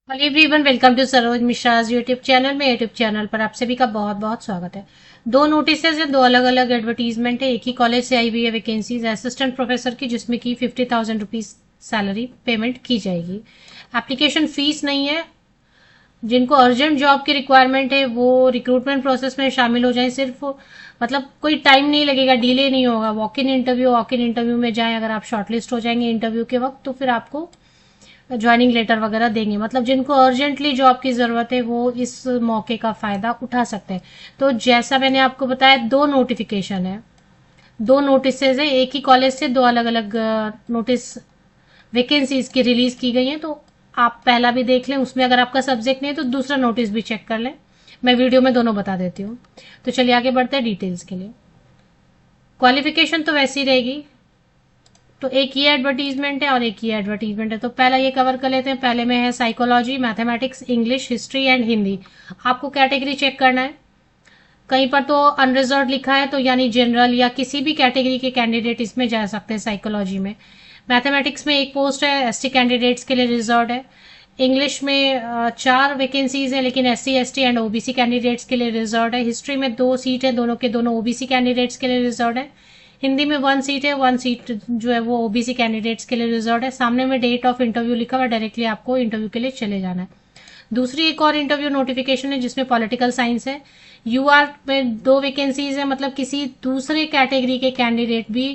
Hello everyone, welcome to Saroj Mishra's YouTube channel में। YouTube channel पर आप सभी का बहुत बहुत स्वागत है। दो नोटिसेज हैं, दो अलग अलग एडवर्टीजमेंट है। एक ही कॉलेज से आई हुई है वैकेंसीज असिस्टेंट प्रोफेसर की, जिसमें की 50,000 रुपीज सैलरी पेमेंट की जाएगी। एप्लीकेशन फीस नहीं है। जिनको अर्जेंट जॉब की रिक्वायरमेंट है वो रिक्रूटमेंट प्रोसेस में शामिल हो जाए। सिर्फ मतलब कोई टाइम नहीं लगेगा, डिले नहीं होगा। वॉक इन इंटरव्यू में जाएं। अगर आप शॉर्टलिस्ट हो जाएंगे इंटरव्यू के वक्त तो फिर आपको ज्वाइनिंग लेटर वगैरह देंगे। मतलब जिनको अर्जेंटली जॉब की जरूरत है वो इस मौके का फायदा उठा सकते हैं। तो जैसा मैंने आपको बताया, दो नोटिफिकेशन है, दो नोटिसेज है। एक ही कॉलेज से दो अलग अलग नोटिस वैकेंसीज की रिलीज की गई है। तो आप पहला भी देख लें, उसमें अगर आपका सब्जेक्ट नहीं है तो दूसरा नोटिस भी चेक कर लें। मैं वीडियो में दोनों बता देती हूँ। तो चलिए आगे बढ़ते हैं डिटेल्स के लिए। क्वालिफिकेशन तो वैसी रहेगी। तो एक ये एडवर्टीजमेंट है और एक ये एडवर्टीजमेंट है। तो पहला ये कवर कर लेते हैं। पहले में है psychology, mathematics, English, history and Hindi. आपको कैटेगरी चेक करना है। कहीं पर तो अनरिजर्व लिखा है, तो यानी जनरल या किसी भी कैटेगरी के कैंडिडेट इसमें जा सकते हैं। साइकोलॉजी में, मैथमेटिक्स में एक पोस्ट है, एसटी कैंडिडेट्स के लिए रिजर्व है। इंग्लिश में 4 वैकेंसीज है, लेकिन SC ST and OBC candidates के लिए रिजर्व है। हिस्ट्री में 2 सीट है, दोनों के दोनों ओबीसी कैंडिडेट्स के लिए रिजर्व है। हिंदी में 1 सीट है, 1 सीट जो है वो ओबीसी कैंडिडेट्स के लिए रिजर्व है। सामने में डेट ऑफ इंटरव्यू लिखा हुआ, डायरेक्टली आपको इंटरव्यू के लिए चले जाना है। दूसरी एक और इंटरव्यू नोटिफिकेशन है जिसमें पॉलिटिकल साइंस है। यूआर में 2 वैकेंसीज है, मतलब किसी दूसरे कैटेगरी के कैंडिडेट भी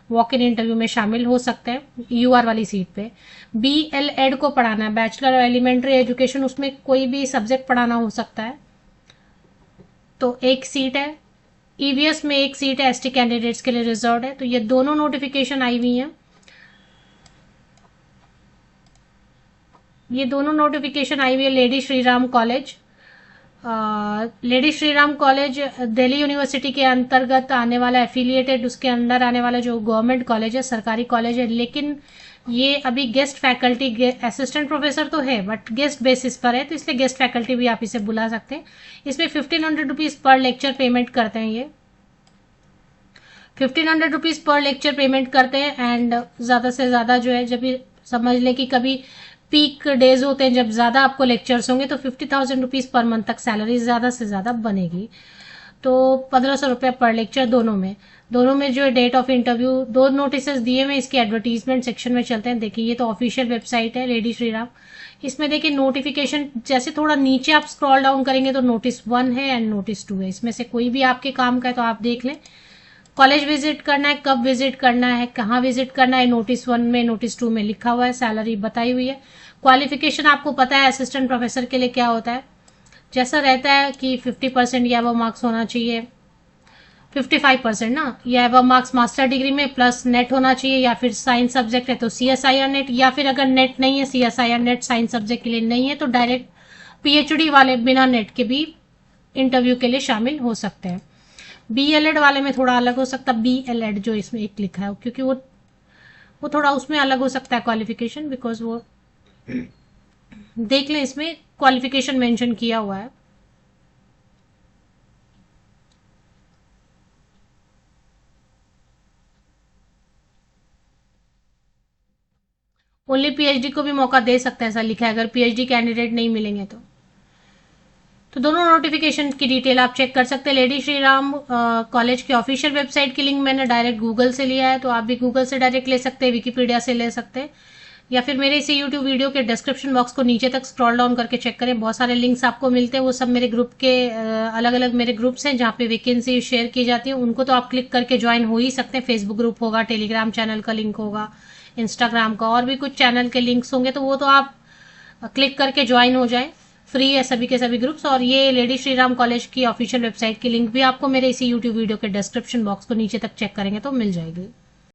वॉक इन इंटरव्यू में शामिल हो सकते हैं यूआर वाली सीट पे। बीएलएड को पढ़ाना है, बैचलर ऑफ एलिमेंट्री एजुकेशन, उसमें कोई भी सब्जेक्ट पढ़ाना हो सकता है। तो एक सीट है। ईवीएस में एक सीट है, एसटी कैंडिडेट्स के लिए रिजर्व है। तो ये दोनों नोटिफिकेशन आई हुई हैं। ये दोनों नोटिफिकेशन आई हुई है lady Shriram college. Lady Shriram college Delhi university के अंतर्गत आने वाला, एफिलिएटेड उसके अंदर आने वाला जो गवर्नमेंट कॉलेज है, सरकारी कॉलेज है। लेकिन ये अभी गेस्ट फैकल्टी, असिस्टेंट प्रोफेसर तो है बट गेस्ट बेसिस पर है, तो इसलिए गेस्ट फैकल्टी भी आप इसे बुला सकते हैं। इसमें 1,500 रुपीज पर लेक्चर पेमेंट करते हैं। ये 1,500 रुपीज पर लेक्चर पेमेंट करते हैं। एंड ज्यादा से ज्यादा जो है, जब भी समझ लें कि कभी पीक डेज होते हैं जब ज्यादा आपको लेक्चर्स होंगे, तो 50,000 रुपीज पर मंथ तक सैलरी ज्यादा से ज्यादा बनेगी। तो 1,500 रुपये पर लेक्चर दोनों में जो है डेट ऑफ इंटरव्यू, 2 नोटिसेस दिए हुए। इसके एडवर्टीजमेंट सेक्शन में चलते हैं। देखिए, ये तो ऑफिशियल वेबसाइट है लेडी श्रीराम। इसमें देखिए नोटिफिकेशन, जैसे थोड़ा नीचे आप स्क्रॉल डाउन करेंगे तो नोटिस 1 है एंड नोटिस 2 है। इसमें से कोई भी आपके काम का है तो आप देख लें। कॉलेज विजिट करना है, कब विजिट करना है, कहाँ विजिट करना है, नोटिस 1 में नोटिस 2 में लिखा हुआ है। सैलरी बताई हुई है। क्वालिफिकेशन आपको पता है असिस्टेंट प्रोफेसर के लिए क्या होता है। जैसा रहता है कि 50% या वो मार्क्स होना चाहिए, 55% ना, या वो मार्क्स मास्टर डिग्री में प्लस नेट होना चाहिए, या फिर साइंस सब्जेक्ट है तो सीएसआईआर नेट, या फिर अगर नेट नहीं है, सीएसआईआर नेट साइंस सब्जेक्ट के लिए नहीं है, तो डायरेक्ट पीएचडी वाले बिना नेट के भी इंटरव्यू के लिए शामिल हो सकते हैं। बीएलएड वाले में थोड़ा अलग हो सकता है। बीएलएड जो इसमें एक लिखा है, क्योंकि वो थोड़ा उसमें अलग हो सकता है क्वालिफिकेशन, बिकॉज वो देख लें, इसमें क्वालिफिकेशन मेंशन किया हुआ है। ओनली पीएचडी को भी मौका दे सकता है, ऐसा लिखा है, अगर पीएचडी कैंडिडेट नहीं मिलेंगे तो दोनों नोटिफिकेशन की डिटेल आप चेक कर सकते हैं। लेडी श्रीराम कॉलेज की ऑफिशियल वेबसाइट की लिंक मैंने डायरेक्ट गूगल से लिया है, तो आप भी गूगल से डायरेक्ट ले सकते हैं, विकीपीडिया से ले सकते हैं, या फिर मेरे इसी यूट्यूब वीडियो के डिस्क्रिप्शन बॉक्स को नीचे तक स्क्रॉल डाउन करके चेक करें। बहुत सारे लिंक्स आपको मिलते हैं। वो सब मेरे ग्रुप के अलग अलग मेरे ग्रुप्स हैं जहाँ पे वैकेंसी शेयर की जाती है। उनको तो आप क्लिक करके ज्वाइन हो ही सकते हैं। फेसबुक ग्रुप होगा, टेलीग्राम चैनल का लिंक होगा, इंस्टाग्राम का, और भी कुछ चैनल के लिंक्स होंगे, तो वो तो आप क्लिक करके ज्वाइन हो जाए। फ्री है सभी के सभी ग्रुप्स। और ये लेडी श्रीराम कॉलेज की ऑफिशियल वेबसाइट की लिंक भी आपको मेरे इसी यूट्यूब वीडियो के डिस्क्रिप्शन बॉक्स को नीचे तक चेक करेंगे तो मिल जाएगी।